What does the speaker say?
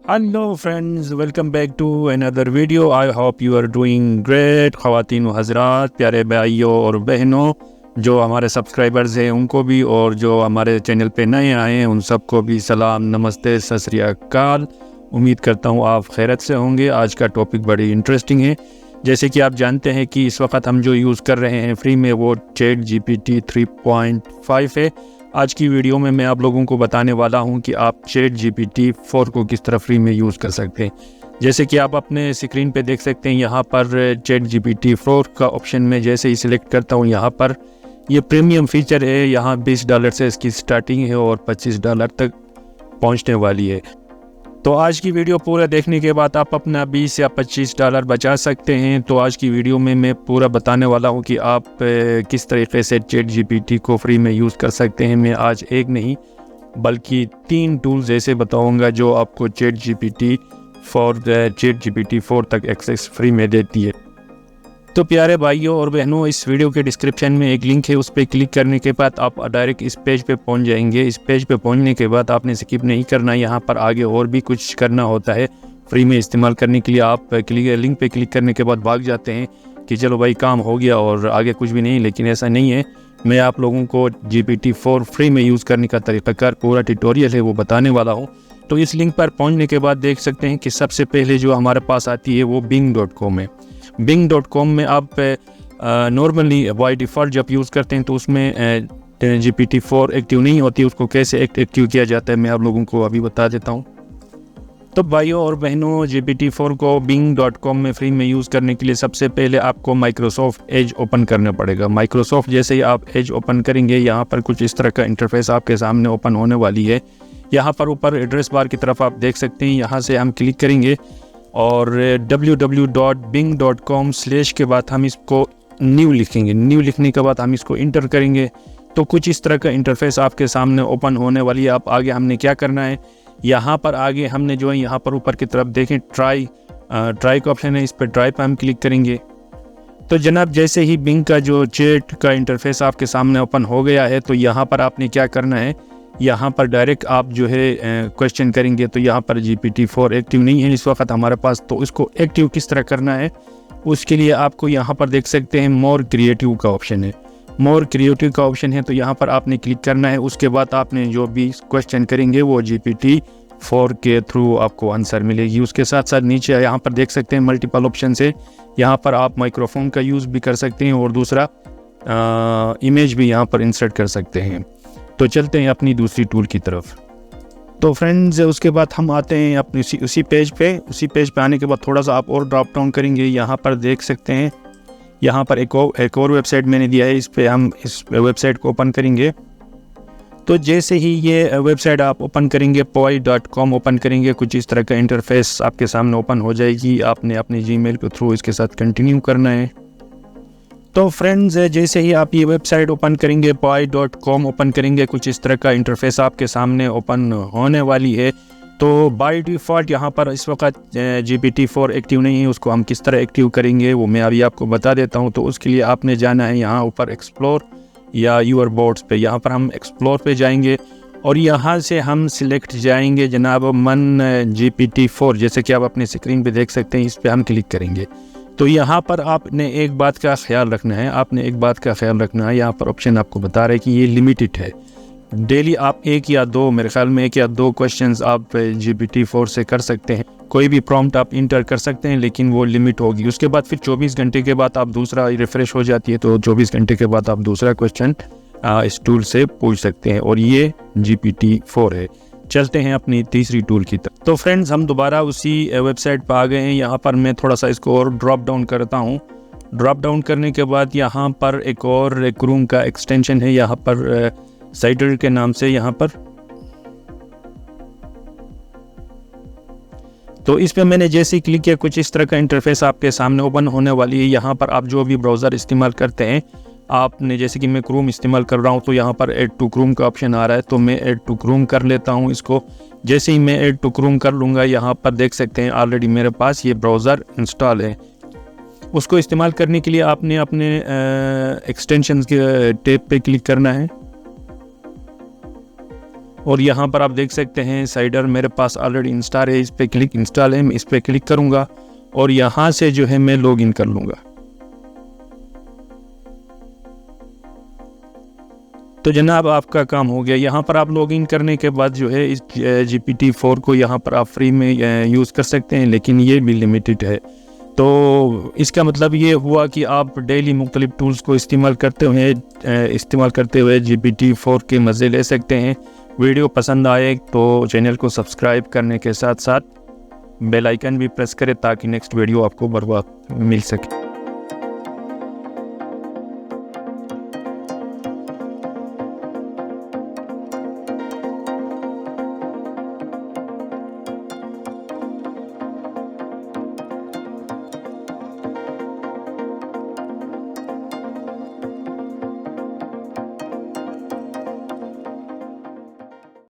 Hello friends, welcome back to another video. I hope you are doing great. ख़वातीन व हज़रात, प्यारे भाइयों और बहनों, जो हमारे सब्सक्राइबर्स हैं उनको भी, और जो हमारे चैनल पे नए आए हैं उन सबको भी सलाम, नमस्ते, सत श्री अकाल। उम्मीद करता हूँ आप खैरियत से होंगे। आज का टॉपिक बड़ी इंटरेस्टिंग है। जैसे कि आप जानते हैं कि इस वक्त हम जो यूज़ कर रहे हैं फ्री में, वो ChatGPT 3.5 है। आज की वीडियो में मैं आप लोगों को बताने वाला हूं कि आप ChatGPT 4 को किस तरह फ्री में यूज़ कर सकते हैं। जैसे कि आप अपने स्क्रीन पे देख सकते हैं, यहाँ पर ChatGPT 4 का ऑप्शन में जैसे ही सिलेक्ट करता हूँ, यहाँ पर ये प्रीमियम फीचर है। यहाँ $20 से इसकी स्टार्टिंग है और $25 तक पहुँचने वाली है। तो आज की वीडियो पूरा देखने के बाद आप अपना $20 या $25 बचा सकते हैं। तो आज की वीडियो में मैं पूरा बताने वाला हूं कि आप किस तरीके से ChatGPT को फ्री में यूज़ कर सकते हैं। मैं आज एक नहीं बल्कि 3 टूल्स ऐसे बताऊंगा जो आपको ChatGPT 4 तक एक्सेस फ्री में देती है। तो प्यारे भाइयों और बहनों, इस वीडियो के डिस्क्रिप्शन में एक लिंक है, उस पर क्लिक करने के बाद आप डायरेक्ट इस पेज पे पहुंच जाएंगे। इस पेज पे पहुंचने के बाद आपने स्किप नहीं करना, यहाँ पर आगे और भी कुछ करना होता है फ्री में इस्तेमाल करने के लिए। आप लिंक पे क्लिक करने के बाद भाग जाते हैं कि चलो भाई काम हो गया और आगे कुछ भी नहीं, लेकिन ऐसा नहीं है। मैं आप लोगों को GPT 4 फ्री में यूज़ करने का तरीक़ाकार पूरा ट्यूटोरियल है वो बताने वाला हूँ। तो इस लिंक पर पहुँचने के बाद देख सकते हैं कि सबसे पहले जो हमारे पास आती है वो Bing.com है। Bing.com में आप नॉर्मली बाय डिफ़ॉल्ट जब यूज़ करते हैं तो उसमें GPT 4 एक्टिव नहीं होती। उसको कैसे एक्टिव किया जाता है मैं आप लोगों को अभी बता देता हूँ। तो भाइयों और बहनों, GPT 4 को Bing.com में फ्री में यूज़ करने के लिए सबसे पहले आपको माइक्रोसॉफ्ट एज ओपन करना पड़ेगा। माइक्रोसॉफ्ट जैसे ही आप एज ओपन करेंगे, यहाँ पर कुछ इस तरह का इंटरफेस आपके सामने ओपन होने वाली है। यहाँ पर ऊपर एड्रेस बार की तरफ आप देख सकते हैं, यहाँ से हम क्लिक करेंगे और www.bing.com/ के बाद हम इसको न्यू लिखेंगे। न्यू लिखने के बाद हम इसको इंटर करेंगे तो कुछ इस तरह का इंटरफेस आपके सामने ओपन होने वाली है। आप आगे हमने क्या करना है, यहाँ पर आगे हमने जो है यहाँ पर ऊपर की तरफ देखें ट्राई का ऑप्शन है, इस पर ट्राई पर हम क्लिक करेंगे। तो जनाब जैसे ही बिंग का जो चैट का इंटरफेस आपके सामने ओपन हो गया है, तो यहाँ पर आपने क्या करना है, यहाँ पर डायरेक्ट आप जो है क्वेश्चन करेंगे। तो यहाँ पर GPT 4 एक्टिव नहीं है इस वक्त हमारे पास, तो इसको एक्टिव किस तरह करना है, उसके लिए आपको यहाँ पर देख सकते हैं मोर क्रिएटिव का ऑप्शन है। मोर क्रिएटिव का ऑप्शन है तो यहाँ पर आपने क्लिक करना है। उसके बाद आपने जो भी क्वेश्चन करेंगे वो GPT 4 के थ्रू आपको आंसर मिलेगी। उसके साथ साथ नीचे यहाँ पर देख सकते हैं मल्टीपल ऑप्शन है। यहाँ पर आप माइक्रोफोन का यूज़ भी कर सकते हैं और दूसरा इमेज भी यहाँ पर इंसर्ट कर सकते हैं। तो चलते हैं अपनी दूसरी टूल की तरफ। तो फ्रेंड्स, उसके बाद हम आते हैं अपनी उसी पेज पे आने के बाद थोड़ा सा आप और ड्रॉप डाउन करेंगे। यहाँ पर देख सकते हैं, यहाँ पर एक और वेबसाइट मैंने दिया है, इस पे हम इस वेबसाइट को ओपन करेंगे। तो जैसे ही ये वेबसाइट आप ओपन करेंगे, poi.com ओपन करेंगे, कुछ इस तरह का इंटरफेस आपके सामने ओपन हो जाएगी। आपने अपने जीमेल के थ्रू इसके साथ कंटिन्यू करना है। तो फ्रेंड्स, जैसे ही आप ये वेबसाइट ओपन करेंगे, poi.com ओपन करेंगे, कुछ इस तरह का इंटरफेस आपके सामने ओपन होने वाली है। तो बाय डिफ़ॉल्ट यहाँ पर इस वक्त GPT 4 एक्टिव नहीं है। उसको हम किस तरह एक्टिव करेंगे वो मैं अभी आपको बता देता हूँ। तो उसके लिए आपने जाना है यहाँ ऊपर एक्सप्लोर या यूर बोर्ड्स पे। यहाँ पर हम एक्सप्लोर पे जाएंगे और यहाँ से हम सिलेक्ट जाएंगे जनाब मन GPT 4, जैसे कि आप अपने स्क्रीन पे देख सकते हैं। इस पर हम क्लिक करेंगे तो यहाँ पर आपने एक बात का ख्याल रखना है, यहाँ पर ऑप्शन आपको बता रहे हैं कि ये लिमिटेड है। डेली आप मेरे ख्याल में एक या दो क्वेश्चंस आप GPT 4 से कर सकते हैं। कोई भी प्रॉम्प्ट आप इंटर कर सकते हैं, लेकिन वो लिमिट होगी। उसके बाद फिर 24 घंटे के बाद आप दूसरा रिफ़्रेश हो जाती है, तो 24 घंटे के बाद आप दूसरा क्वेश्चन इस टूल से पूछ सकते हैं। और ये GPT 4 है। चलते हैं अपनी तीसरी टूल की तरफ। तो फ्रेंड्स, हम दोबारा उसी वेबसाइट पर आ गए हैं। यहाँ पर मैं थोड़ा सा इसको और ड्रॉप डाउन करता हूँ। ड्रॉप डाउन करने के बाद यहाँ पर एक और क्रोम का एक्सटेंशन है, यहाँ पर साइडर के नाम से। यहाँ पर तो इस पे मैंने जैसे ही क्लिक किया, कुछ इस तरह का इंटरफेस आपके सामने ओपन होने वाली है। यहाँ पर आप जो भी ब्राउज़र इस्तेमाल करते हैं, आपने जैसे कि मैं क्रोम इस्तेमाल कर रहा हूँ, तो यहाँ पर ऐड टू क्रोम का ऑप्शन आ रहा है। तो मैं ऐड टू क्रोम कर लेता हूँ इसको। जैसे ही मैं ऐड टू क्रोम कर लूँगा, यहाँ पर देख सकते हैं ऑलरेडी मेरे पास ये ब्राउज़र इंस्टॉल है। उसको इस्तेमाल करने के लिए आपने अपने एक्सटेंशन के टैब पे क्लिक करना है। और यहाँ पर आप देख सकते हैं साइडर मेरे पास ऑलरेडी इंस्टॉल है, इस पर क्लिक इंस्टॉल है, मैं इस पर क्लिक करूँगा और यहाँ से जो है मैं लॉग इन कर लूँगा। तो जनाब आपका काम हो गया। यहाँ पर आप लॉगिन करने के बाद जो है इस GPT-4 को यहाँ पर आप फ्री में यूज़ कर सकते हैं, लेकिन ये भी लिमिटेड है। तो इसका मतलब ये हुआ कि आप डेली मुख्तलिफ टूल्स को इस्तेमाल करते हुए GPT-4 के मज़े ले सकते हैं। वीडियो पसंद आए तो चैनल को सब्सक्राइब करने के साथ साथ बेल आइकन भी प्रेस करें ताकि नेक्स्ट वीडियो आपको बर वक्त मिल सके।